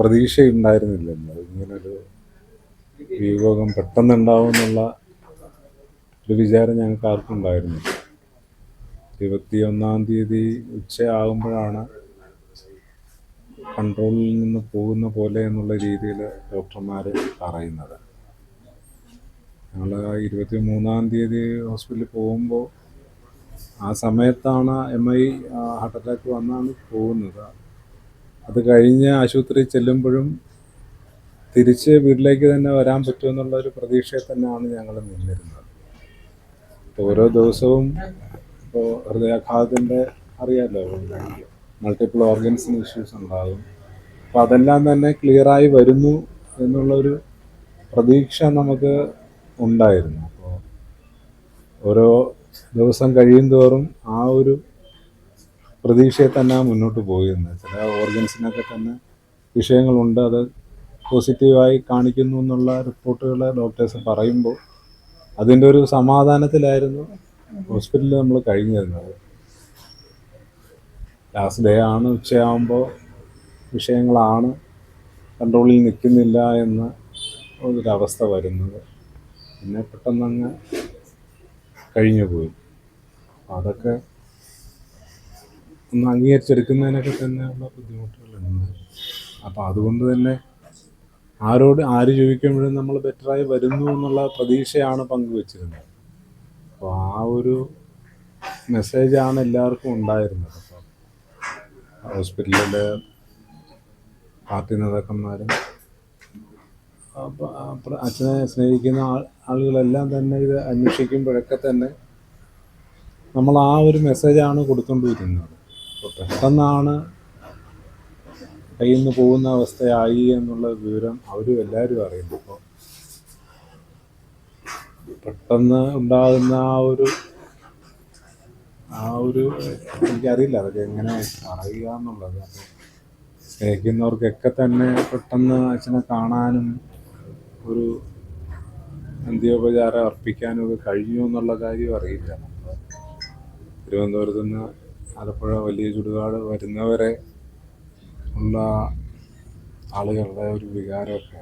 പ്രതീക്ഷയുണ്ടായിരുന്നില്ലല്ലോ ഇങ്ങനൊരു വിയോഗം പെട്ടെന്നുണ്ടാവും എന്നുള്ള ഒരു വിചാരം ഞങ്ങൾക്ക് ആർക്കും ഉണ്ടായിരുന്നു. 21-ാം തീയതി ഉച്ചയാകുമ്പോഴാണ് കൺട്രോളിൽ നിന്ന് പോകുന്ന പോലെ എന്നുള്ള രീതിയിൽ ഡോക്ടർമാർ പറയുന്നത്. ഞങ്ങൾ 23-ാം തീയതി ഹോസ്പിറ്റലിൽ പോകുമ്പോൾ ആ സമയത്താണ് MI ഹാർട്ട് അറ്റാക്ക് വന്നാണ് പോകുന്നത്. അത് കഴിഞ്ഞ് ആശുപത്രിയിൽ ചെല്ലുമ്പോഴും തിരിച്ച് വീട്ടിലേക്ക് തന്നെ വരാൻ പറ്റുമെന്നുള്ളൊരു പ്രതീക്ഷയിൽ തന്നെയാണ് ഞങ്ങൾ നിന്നിരുന്നത്. ഓരോ ദിവസവും ഇപ്പോൾ ഹൃദയാഘാതത്തിൻ്റെ അറിയാമല്ലോ, മൾട്ടിപ്പിൾ ഓർഗൻസിന് ഇഷ്യൂസ് ഉണ്ടാകും. അപ്പോൾ അതെല്ലാം തന്നെ ക്ലിയറായി വരുന്നു എന്നുള്ളൊരു പ്രതീക്ഷ നമുക്ക് ഉണ്ടായിരുന്നു. അപ്പോൾ ഓരോ ദിവസം കഴിയും തോറും ആ ഒരു പ്രതീക്ഷയെ തന്നെ മുന്നോട്ട് പോയിരുന്നത്. ചില ഓർഗൻസിനൊക്കെ തന്നെ വിഷയങ്ങളുണ്ട്, അത് പോസിറ്റീവായി കാണിക്കുന്നു എന്നുള്ള റിപ്പോർട്ടുകൾ ഡോക്ടേഴ്സ് പറയുമ്പോൾ അതിൻ്റെ ഒരു സമാധാനത്തിലായിരുന്നു ഹോസ്പിറ്റലിൽ നമ്മൾ കഴിഞ്ഞിരുന്നത്. ലാസ്റ്റ് ഡേ ആണ്, ഉച്ചയാകുമ്പോൾ വിഷയങ്ങളാണ് കൺട്രോളിൽ നിൽക്കുന്നില്ല എന്ന ഒരവസ്ഥ വരുന്നത്. പിന്നെ പെട്ടെന്നങ്ങ് കഴിഞ്ഞു പോയി. അപ്പോൾ അതൊക്കെ ഒന്ന് അംഗീകരിച്ചെടുക്കുന്നതിനൊക്കെ തന്നെയുള്ള ബുദ്ധിമുട്ടുകളുണ്ട്. അപ്പോൾ അതുകൊണ്ട് തന്നെ ആര് ചോദിക്കുമ്പോഴും നമ്മൾ ബെറ്ററായി വരുന്നു എന്നുള്ള പ്രതീക്ഷയാണ് പങ്കുവച്ചിരുന്നത്. അപ്പോൾ ആ ഒരു മെസ്സേജാണ് എല്ലാവർക്കും ഉണ്ടായിരുന്നത്. അപ്പോൾ ഹോസ്പിറ്റലിലെ പാർട്ടി നേതാക്കന്മാരും അച്ഛനെ സ്നേഹിക്കുന്ന ആളുകളെല്ലാം തന്നെ ഇത് അന്വേഷിക്കുമ്പോഴൊക്കെ തന്നെ നമ്മൾ ആ ഒരു മെസ്സേജാണ് കൊടുത്തുകൊണ്ടിരുന്നത്. അപ്പോൾ പെട്ടെന്നാണ് കയ്യിൽ നിന്ന് പോകുന്ന അവസ്ഥയായി എന്നുള്ള വിവരം അവരും എല്ലാവരും അറിയുന്നു. അപ്പോൾ പെട്ടെന്ന് ഉണ്ടാകുന്ന ആ ഒരു എനിക്കറിയില്ല അതൊക്കെ എങ്ങനെ പറയുക എന്നുള്ളത്. അപ്പോൾ സ്നേഹിക്കുന്നവർക്കൊക്കെ തന്നെ പെട്ടെന്ന് അച്ഛനെ കാണാനും ഒരു അന്ത്യോപചാരം അർപ്പിക്കാനും ഒക്കെ കഴിഞ്ഞു എന്നുള്ള കാര്യം അറിയില്ല. നമ്മൾ തിരുവനന്തപുരത്ത് നിന്ന് ആലപ്പുഴ വലിയ ചുടുകാട് വരുന്നവരെ ഉള്ള ആളുകളുടെ ഒരു വികാരമൊക്കെ